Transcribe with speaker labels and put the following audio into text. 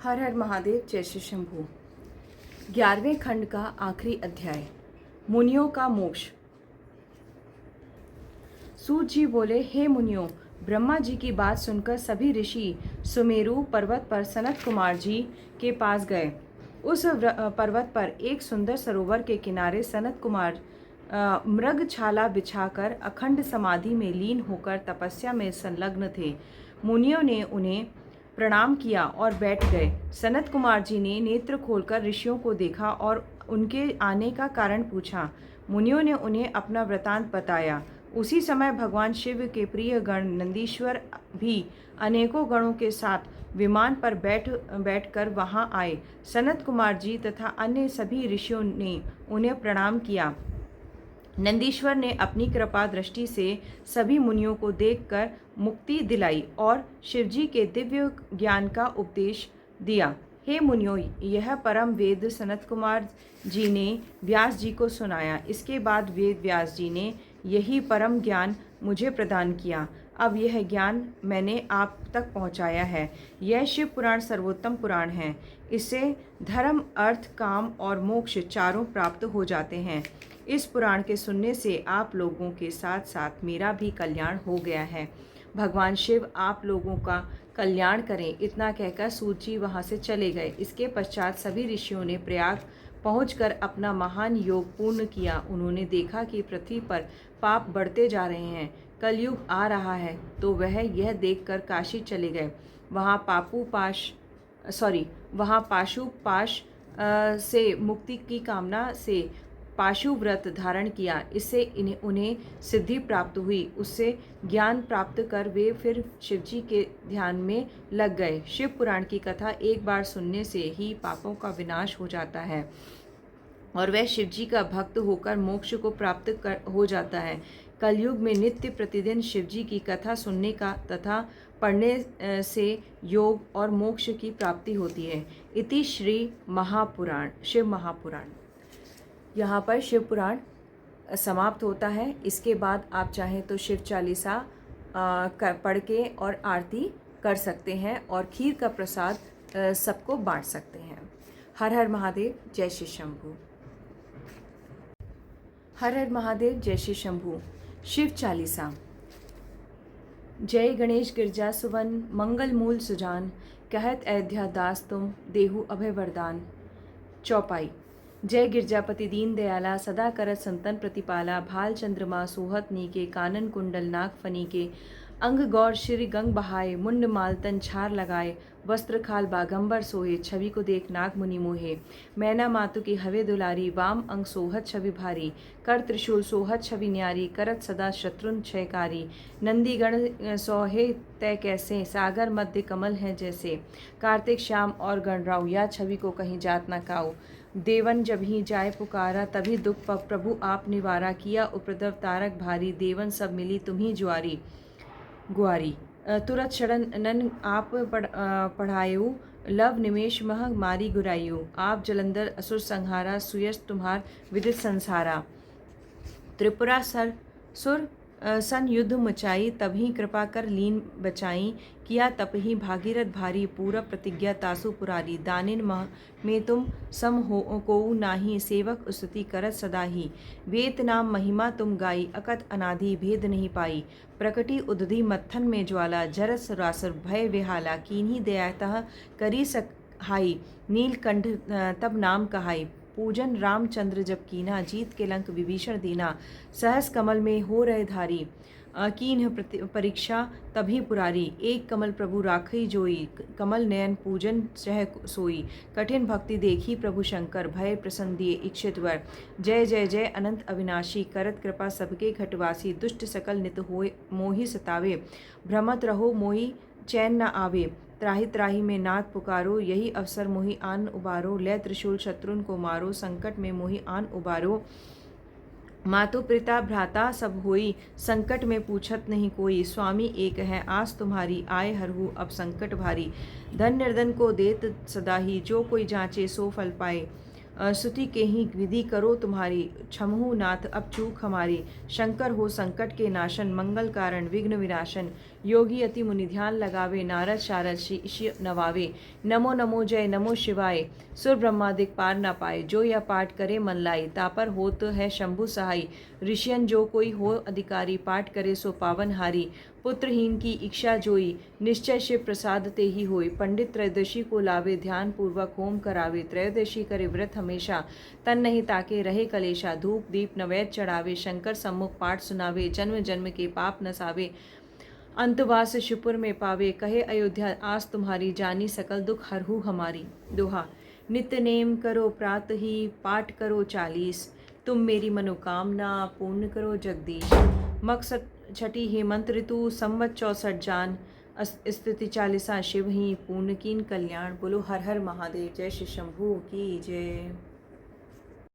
Speaker 1: हर हर महादेव, जय श्री शंभू। 11वें खंड का आखिरी अध्याय, मुनियों का मोक्ष। सूत जी बोले, हे मुनियों, ब्रह्मा जी की बात सुनकर सभी ऋषि सुमेरु पर्वत पर सनत कुमार जी के पास गए। उस पर्वत पर एक सुंदर सरोवर के किनारे सनत कुमार मृगछाला बिछाकर अखंड समाधि में लीन होकर तपस्या में संलग्न थे। मुनियों ने उन्हें प्रणाम किया और बैठ गए। सनत कुमार जी ने नेत्र खोलकर ऋषियों को देखा और उनके आने का कारण पूछा। मुनियों ने उन्हें अपना वृतांत बताया। उसी समय भगवान शिव के प्रिय गण नंदीश्वर भी अनेकों गणों के साथ विमान पर बैठकर वहां आए। सनत कुमार जी तथा अन्य सभी ऋषियों ने उन्हें प्रणाम किया। नंदीश्वर ने अपनी कृपा दृष्टि से सभी मुनियों को देखकर मुक्ति दिलाई और शिवजी के दिव्य ज्ञान का उपदेश दिया। हे मुनियों, यह परम वेद सनत कुमार जी ने व्यास जी को सुनाया। इसके बाद वेद व्यास जी ने यही परम ज्ञान मुझे प्रदान किया। अब यह ज्ञान मैंने आप तक पहुंचाया है। यह शिव पुराण सर्वोत्तम पुराण है। इससे धर्म, अर्थ, काम और मोक्ष चारों प्राप्त हो जाते हैं। इस पुराण के सुनने से आप लोगों के साथ साथ मेरा भी कल्याण हो गया है। भगवान शिव आप लोगों का कल्याण करें। इतना कहकर सूत जी वहाँ से चले गए। इसके पश्चात सभी ऋषियों ने प्रयाग पहुंचकर अपना महान योग पूर्ण किया। उन्होंने देखा कि पृथ्वी पर पाप बढ़ते जा रहे हैं, कलयुग आ रहा है, तो वह यह देखकर काशी चले गए। वहाँ पाशुपाश से मुक्ति की कामना से पाशु व्रत धारण किया। इससे उन्हें सिद्धि प्राप्त हुई। उससे ज्ञान प्राप्त कर वे फिर शिवजी के ध्यान में लग गए। शिव पुराण की कथा एक बार सुनने से ही पापों का विनाश हो जाता है और वह शिवजी का भक्त होकर मोक्ष को प्राप्त हो जाता है। कलयुग में नित्य प्रतिदिन शिवजी की कथा सुनने का तथा पढ़ने से योग और मोक्ष की प्राप्ति होती है। इति श्री महापुराण, शिव महापुराण। यहाँ पर शिव पुराण समाप्त होता है। इसके बाद आप चाहें तो शिव चालीसा पढ़ के और आरती कर सकते हैं और खीर का प्रसाद सबको बांट सकते हैं। हर हर महादेव, जय श्री शंभू। हर हर महादेव, जय श्री शंभू। शिव चालीसा। जय गणेश गिरजा सुवन, मंगल मूल सुजान, कहत अयोध्या दास तुम, देहु अभय वरदान। चौपाई। जय गिरजापति दीन दयाला, सदा करत संतन प्रतिपाला, भाल चंद्रमा सोहत नीके, कानन कुंडल नाग फनीके, अंग गौर श्री गंग बहाए, मुंड माल तन छार लगाए, वस्त्र खाल बागंबर सोहे, छवि को देख नाग मुनि मोहे। मैना मातु की हवे दुलारी, वाम अंग सोहत छवि भारी, कर त्रिशूल सोहत छवि न्यारी, करत सदा शत्रुन क्षयकारी। नंदी गण सोहे तय कैसे, सागर मध्य कमल है जैसे, कार्तिक श्याम और गणराव, या छवि को कहीं जात न काऊ। देवन जब ही जाय पुकारा, तभी दुख प्रभु आप निवारा, किया उपद्रव तारक भारी, देवन सब मिली तुम्ही ज्वारी गुआरी। तुरत शरण नन आप पढ़ायु, लव निमेश मह मारी गुरायु, आप जलंधर असुर संहारा, सुयश तुम्हार विदित संसारा। त्रिपुरा सुर सन युद्ध मचाई, तभी कृपा कर लीन बचाई, किया तप ही भागीरथ भारी, पूरब प्रतिज्ञा तासु पुरारी। दानिन मह में तुम सम हो को नाही, सेवक स्तुति करत सदा ही, वेद नाम महिमा तुम गाई, अकत अनाधि भेद नहीं पाई। प्रकटी उदधि मत्थन में ज्वाला, जरत सरासुर भय विहाला, कीन्ही दयातः करी सहाई, नीलकंठ तब नाम कहाई। पूजन रामचंद्र जब कीना, जीत के लंक विभीषण दीना, सहस कमल में हो रहे धारी, कीन्ह परीक्षा तभी पुरारी। एक कमल प्रभु राखई जोई, कमल नयन पूजन सह सोई, कठिन भक्ति देखी प्रभु शंकर, भय प्रसन्न दिए इच्छित वर। जय जय जय अनंत अविनाशी, करत कृपा सबके घटवासी, दुष्ट सकल नित होय मोहि सतावे, भ्रमत रहो मोहि चैन न आवे। त्राहि त्राहि में नाथ पुकारो, यही अवसर मोहि आन उबारो, लय त्रिशूल शत्रुन को मारो, संकट में मोहि आन उबारो। मातु पिता भ्राता सब होई, संकट में पूछत नहीं कोई, स्वामी एक है आस तुम्हारी, आए हरहु अब संकट भारी। धन निर्धन को देत सदा ही, जो कोई जांचे सो फल पाए, स्तुति के ही विधि करो तुम्हारी, क्षमहु नाथ अब चूक हमारी। शंकर हो संकट के नाशन, मंगल कारण विघ्न विनाशन, योगी अति मुनि ध्यान लगावे, नारद शारद शीश नवावे। नमो नमो जय नमो शिवाय, सुर ब्रह्मादिक पार न पाए। जो यह पाठ करे मन लाई, तापर होत है शंभु सहाय। ऋषियन जो कोई हो अधिकारी, पाठ करे सो पावन हारी। पुत्रहीन की इच्छा जोई, निश्चय शिव प्रसाद ते ही होई। पंडित त्रयोदशी को लावे, ध्यान पूर्वक होम करावे। त्रयोदशी करे व्रत हमेशा, तन नहीं ताके रहे कलेशा। धूप दीप नैवेद्य चढ़ावे, शंकर सम्मुख पाठ सुनावे। जन्म जन्म के पाप नसावे, अंतवास शिवपुर में पावे। कहे अयोध्या आस तुम्हारी, जानी सकल दुख हरहु हमारी। दोहा। नित्य नेम करो प्रात ही, पाठ करो 40। तुम मेरी मनोकामना, पूर्ण करो जगदीश। मकसद छठी हेमंत ऋतु, संवत 64 जान। स्तुति 40 शिव ही, पूर्ण कीन कल्याण। बोलो हर हर महादेव। जय श्री शंभू की जय।